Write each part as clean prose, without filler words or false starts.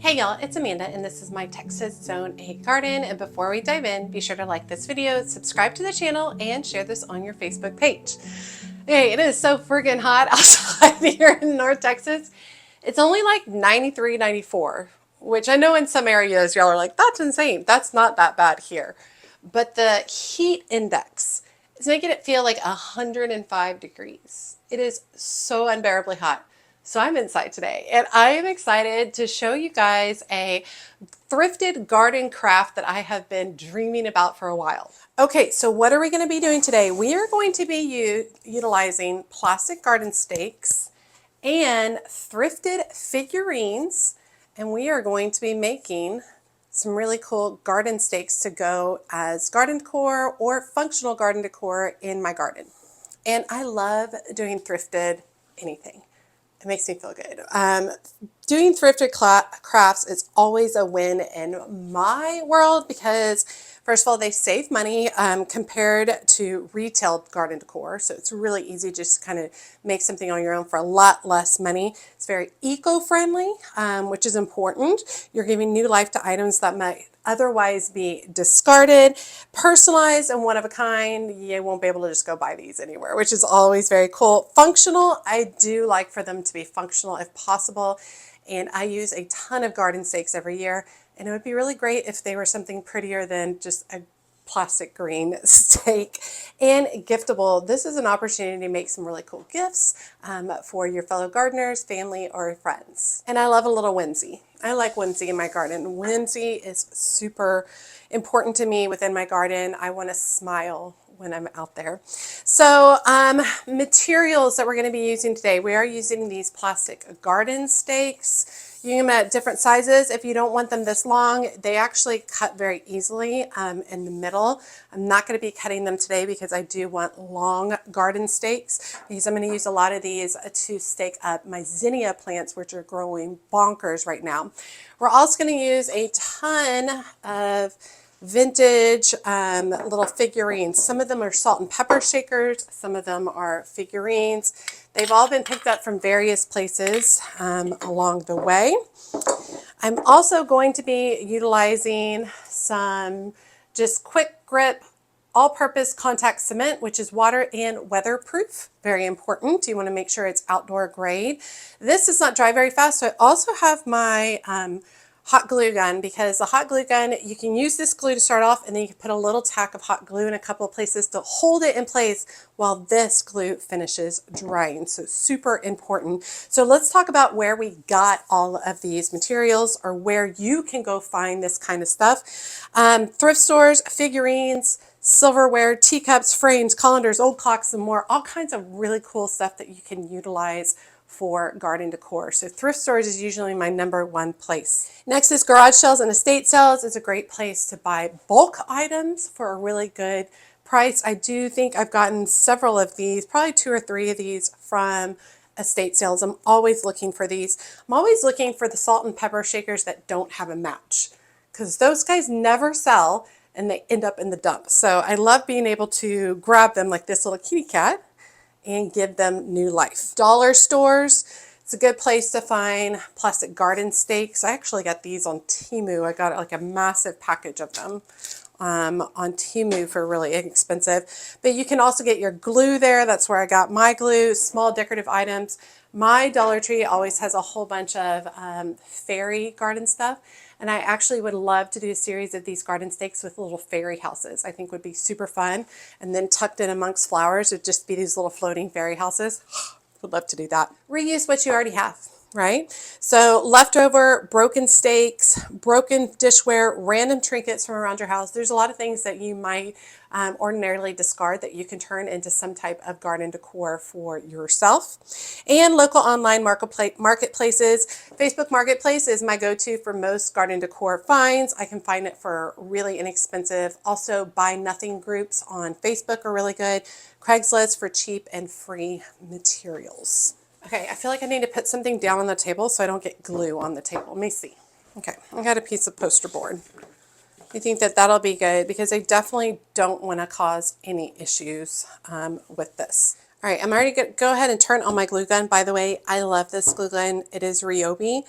Hey y'all, it's Amanda and this is my Texas Zone 8 garden, and before we dive in, be sure to like this video, subscribe to the channel, and share this on your Facebook page. Okay, it is so friggin' hot outside here in North Texas. It's only like 93, 94, which I know in some areas y'all are like, that's insane. That's not that bad here. But the heat index is making it feel like 105 degrees. It is so unbearably hot. So I'm inside today and I am excited to show you guys a thrifted garden craft that I have been dreaming about for a while. Okay, so what are we going to be doing today? We are going to be utilizing plastic garden stakes and thrifted figurines, and we are going to be making some really cool garden stakes to go as garden decor or functional garden decor in my garden. And I love doing thrifted anything. It makes me feel good. Doing thrifted crafts is always a win in my world because, first of all, they save money compared to retail garden decor. So it's really easy just to kind of make something on your own for a lot less money. It's very eco-friendly, which is important. You're giving new life to items that might otherwise be discarded, personalized, and one of a kind. You won't be able to just go buy these anywhere, which is always very cool. Functional, I do like for them to be functional if possible, and I use a ton of garden stakes every year, and it would be really great if they were something prettier than just a plastic green stake. And giftable, this is an opportunity to make some really cool gifts for your fellow gardeners, family, or friends. And I love a little whimsy. I like whimsy in my garden. Whimsy is super important to me within my garden. I want to smile when I'm out there. So materials that we're going to be using today, we are using these plastic garden stakes. You can get them at different sizes. If you don't want them this long, they actually cut very easily in the middle. I'm not going to be cutting them today because I do want long garden stakes, because I'm going to use a lot of these to stake up my zinnia plants, which are growing bonkers right now. We're also going to use a ton of vintage little figurines. Some of them are salt and pepper shakers, some of them are figurines. They've all been picked up from various places along the way. I'm also going to be utilizing some just quick grip all-purpose contact cement, which is water and weatherproof. Very important. You want to make sure it's outdoor grade. This does not dry very fast, so I also have my hot glue gun, because the hot glue gun, you can use this glue to start off, and then you can put a little tack of hot glue in a couple of places to hold it in place while this glue finishes drying. So super important. So let's talk about where we got all of these materials, or where you can go find this kind of stuff. Thrift stores, figurines, silverware, teacups, frames, colanders, old clocks, and more. All kinds of really cool stuff that you can utilize for garden decor. So thrift stores is usually my #1 place. Next is garage sales and estate sales. It's a great place to buy bulk items for a really good price. I do think I've gotten several of these, probably 2 or 3 of these from estate sales. I'm always looking for these. I'm always looking for the salt and pepper shakers that don't have a match, because those guys never sell and they end up in the dump. So I love being able to grab them like this little kitty cat and give them new life. Dollar stores, it's a good place to find plastic garden stakes. I actually got these on Temu. I got like a massive package of them on Temu for really inexpensive. But you can also get your glue there. That's where I got my glue, small decorative items. My Dollar Tree always has a whole bunch of fairy garden stuff. And I actually would love to do a series of these garden stakes with little fairy houses. I think would be super fun. And then tucked in amongst flowers would just be these little floating fairy houses. Would love to do that. Reuse what you already have, right? So leftover broken stakes, broken dishware, random trinkets from around your house. There's a lot of things that you might ordinarily discard that you can turn into some type of garden decor for yourself. And local online marketplaces. Facebook Marketplace is my go-to for most garden decor finds. I can find it for really inexpensive. Also, buy nothing groups on Facebook are really good. Craigslist for cheap and free materials. Okay, I feel like I need to put something down on the table so I don't get glue on the table. Let me see. Okay, I got a piece of poster board. I think that that'll be good because I definitely don't want to cause any issues with this. All right, I'm already going to go ahead and turn on my glue gun. By the way, I love this glue gun. It is Ryobi.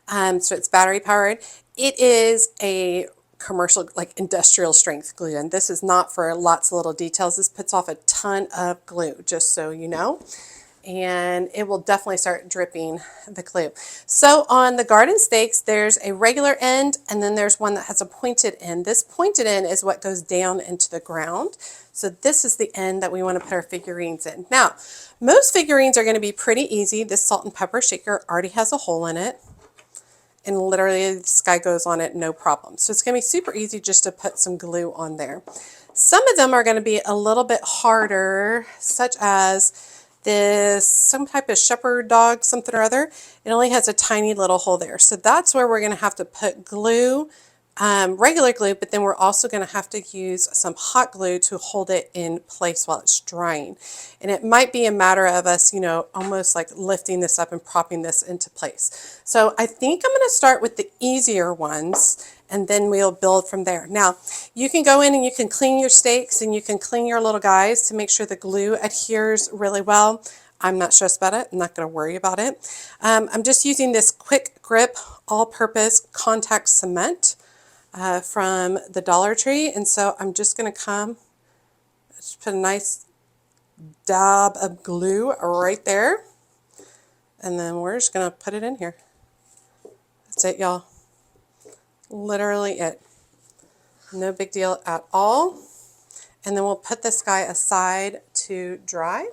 So it's battery powered. It is a commercial, like industrial strength glue, and this is not for lots of little details. This puts off a ton of glue, just so you know. And it will definitely start dripping the glue. So on the garden stakes, there's a regular end, and then there's one that has a pointed end. This pointed end is what goes down into the ground. So this is the end that we want to put our figurines in. Now, most figurines are going to be pretty easy. This salt and pepper shaker already has a hole in it, and literally this guy goes on it no problem. So it's going to be super easy just to put some glue on there. Some of them are going to be a little bit harder, such as this, some type of shepherd dog, something or other. It only has a tiny little hole there. So that's where we're going to have to put glue, regular glue, but then we're also going to have to use some hot glue to hold it in place while it's drying. And it might be a matter of us, you know, almost like lifting this up and propping this into place. So I think I'm going to start with the easier ones, and then we'll build from there. Now, you can go in and you can clean your stakes and you can clean your little guys to make sure the glue adheres really well. I'm not stressed about it. I'm not going to worry about it. I'm just using this quick grip all-purpose contact cement from the Dollar Tree. And so I'm just going to just put a nice dab of glue right there. And then we're just going to put it in here. That's it, y'all. Literally it. No big deal at all. And then we'll put this guy aside to dry.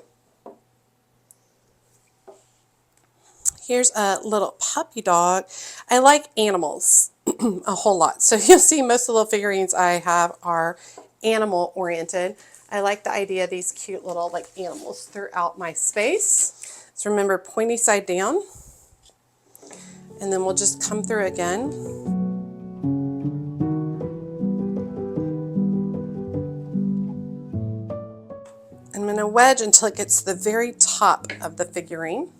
Here's a little puppy dog. I like animals a whole lot. So you'll see most of the little figurines I have are animal oriented. I like the idea of these cute little like animals throughout my space. So remember, pointy side down. And then we'll just come through again. I'm going to wedge until it gets to the very top of the figurine.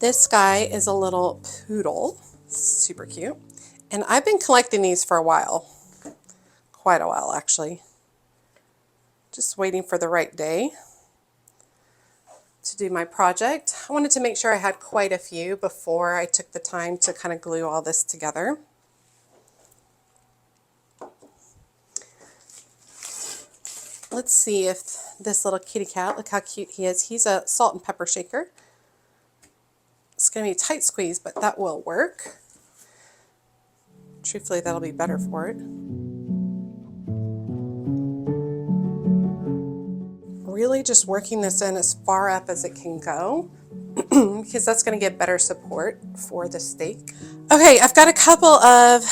This guy is a little poodle, super cute. And I've been collecting these for a while, quite a while actually. Just waiting for the right day to do my project. I wanted to make sure I had quite a few before I took the time to kind of glue all this together. Let's see if this little kitty cat, look how cute he is. He's a salt and pepper shaker. It's going to be a tight squeeze, but that will work. Truthfully, that'll be better for it. Really just working this in as far up as it can go because that's going to get better support for the stake. Okay, I've got a couple of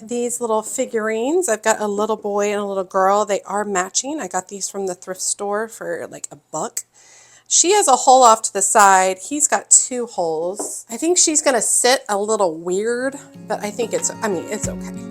these little figurines. I've got a little boy and a little girl. They are matching. I got these from the thrift store for like $1. She has a hole off to the side. He's got 2 holes. I think she's going to sit a little weird, but I think it's okay.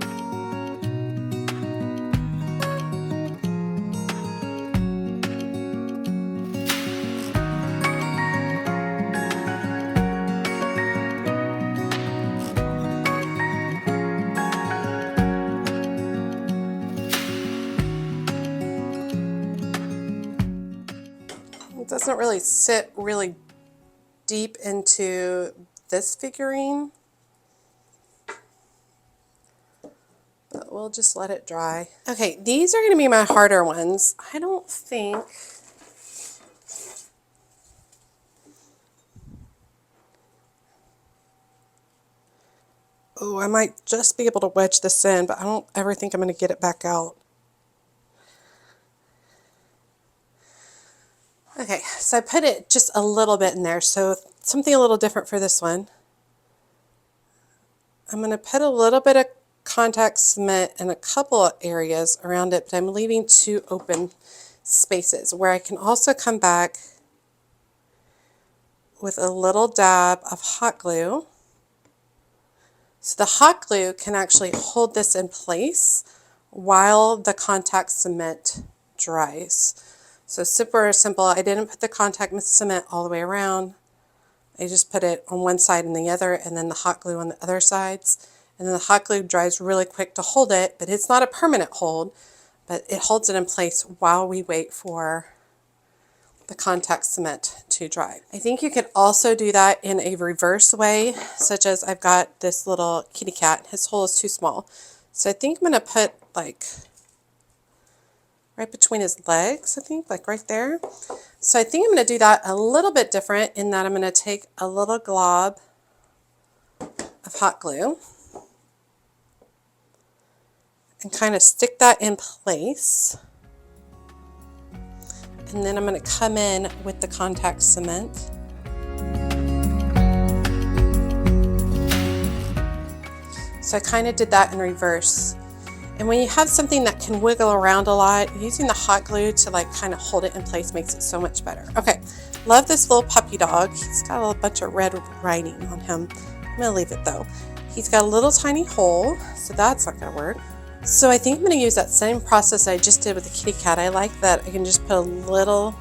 It doesn't really sit really deep into this figurine, but we'll just let it dry. Okay, these are going to be my harder ones. I don't think I might just be able to wedge this in, but I don't ever think I'm going to get it back out. Okay, so I put it just a little bit in there, so something a little different for this one. I'm going to put a little bit of contact cement in a couple of areas around it, but I'm leaving 2 open spaces where I can also come back with a little dab of hot glue. So the hot glue can actually hold this in place while the contact cement dries. So super simple. I didn't put the contact cement all the way around. I just put it on one side and the other, and then the hot glue on the other sides. And then the hot glue dries really quick to hold it, but it's not a permanent hold, but it holds it in place while we wait for the contact cement to dry. I think you could also do that in a reverse way, such as I've got this little kitty cat. His hole is too small. So I think I'm going to put like right between his legs, I think, like right there. So I think I'm going to do that a little bit different in that I'm going to take a little glob of hot glue and kind of stick that in place. And then I'm going to come in with the contact cement. So I kind of did that in reverse. And when you have something that can wiggle around a lot, using the hot glue to like kind of hold it in place makes it so much better. Okay, love this little puppy dog. He's got a little bunch of red writing on him. I'm gonna leave it though. He's got a little tiny hole, so that's not gonna work. So I think I'm gonna use that same process I just did with the kitty cat. I like that I can just put a little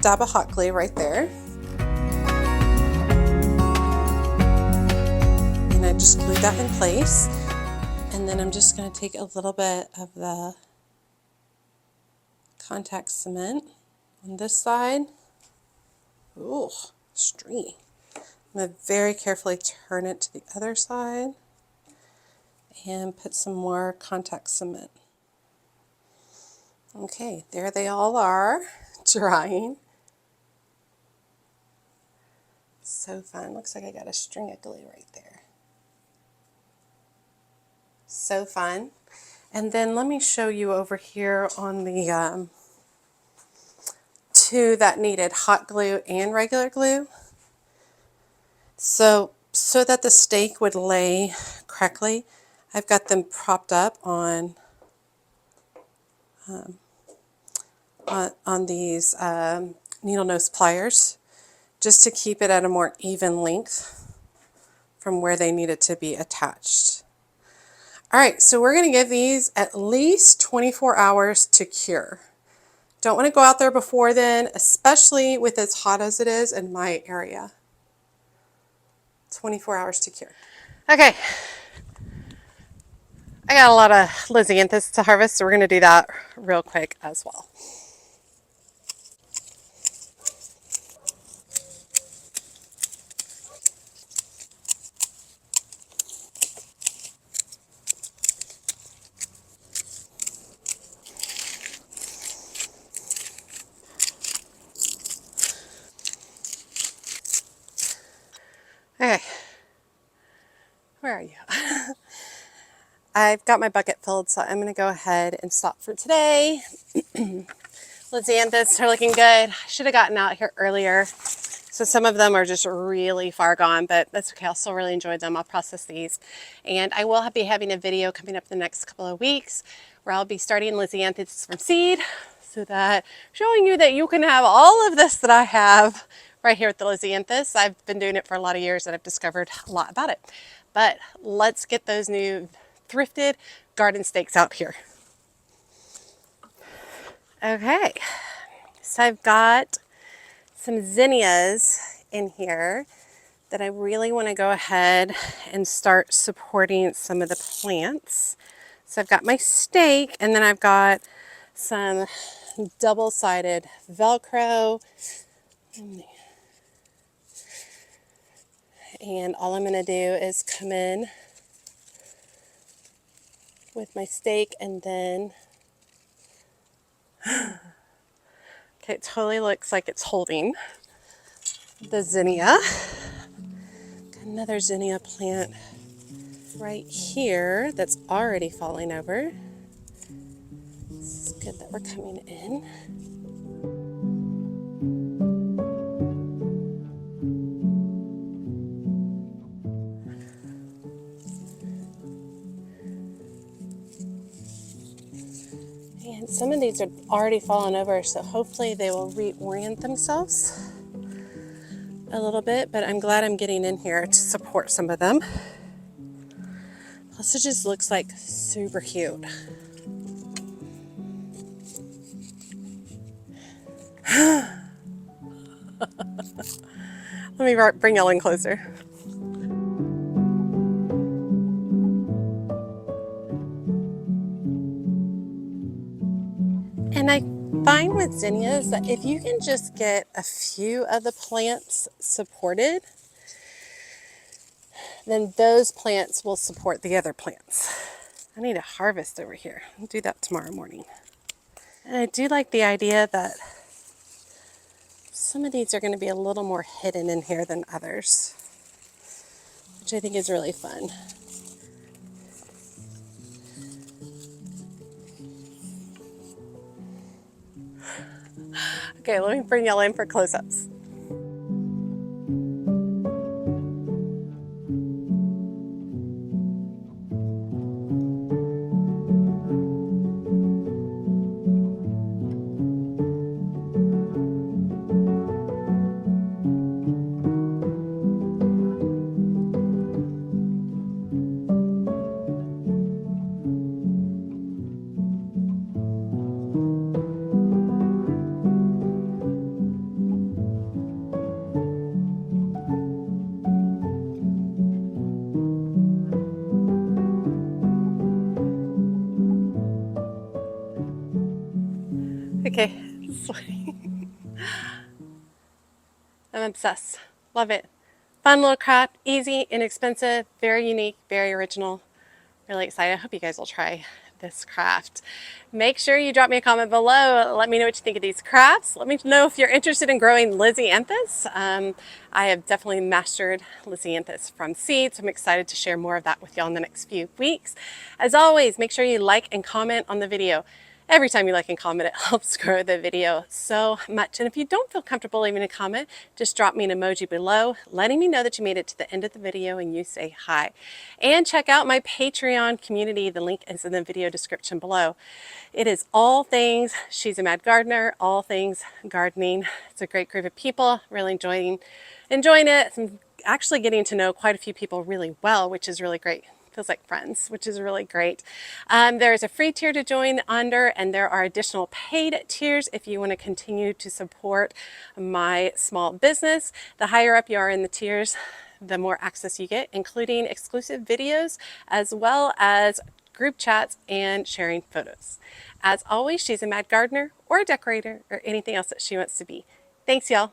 dab of hot glue right there. And I just glue that in place. And then I'm just going to take a little bit of the contact cement on this side. Ooh, stringy. I'm going to very carefully turn it to the other side and put some more contact cement. Okay, there they all are, drying. So fun. Looks like I got a string of glue right there. So fun. And then let me show you over here on the two that needed hot glue and regular glue. So that the stake would lay correctly, I've got them propped up on these needle nose pliers, just to keep it at a more even length from where they needed to be attached. All right, so we're going to give these at least 24 hours to cure. Don't want to go out there before then, especially with as hot as it is in my area. 24 hours to cure. Okay, I got a lot of Lysianthus to harvest, so we're going to do that real quick as well. Okay, where are you? I've got my bucket filled, so I'm going to go ahead and stop for today. Lysianthus are looking good. I should have gotten out here earlier. So some of them are just really far gone, but that's okay. I'll still really enjoy them. I'll process these. And I will be having a video coming up the next couple of weeks where I'll be starting Lysianthus from seed, so that showing you that you can have all of this that I have right here with the Lysianthus. I've been doing it for a lot of years and I've discovered a lot about it. But let's get those new thrifted garden stakes out here. Okay, so I've got some zinnias in here that I really want to go ahead and start supporting some of the plants. So I've got my stake, and then I've got some double-sided Velcro. And all I'm going to do is come in with my stake and then, okay, it totally looks like it's holding the zinnia. Got another zinnia plant right here that's already falling over. It's good that we're coming in. And some of these are already fallen over, so hopefully they will reorient themselves a little bit, but I'm glad I'm getting in here to support some of them. Plus it just looks like super cute. Let me bring y'all in closer. And I find with zinnias that if you can just get a few of the plants supported, then those plants will support the other plants. I need a harvest over here. I'll do that tomorrow morning. And I do like the idea that some of these are going to be a little more hidden in here than others, which I think is really fun. Okay, let me bring y'all in for close-ups. Okay, I'm obsessed. Love it. Fun little craft, easy, inexpensive, very unique, very original. Really excited. I hope you guys will try this craft. Make sure you drop me a comment below. Let me know what you think of these crafts. Let me know if you're interested in growing Lisianthus. I have definitely mastered Lisianthus from seeds. I'm excited to share more of that with y'all in the next few weeks. As always, make sure you like and comment on the video. Every time you like and comment, it helps grow the video so much. And if you don't feel comfortable leaving a comment, just drop me an emoji below, letting me know that you made it to the end of the video and you say hi. And check out my Patreon community. The link is in the video description below. It is all things She's a Mad Gardener, all things gardening. It's a great group of people, really enjoying it. I'm actually getting to know quite a few people really well, which is really great. Feels like friends, which is really great. There is a free tier to join under, and there are additional paid tiers if you want to continue to support my small business. The higher up you are in the tiers, the more access you get, including exclusive videos, as well as group chats and sharing photos. As always, she's a mad gardener or a decorator or anything else that she wants to be. Thanks, y'all.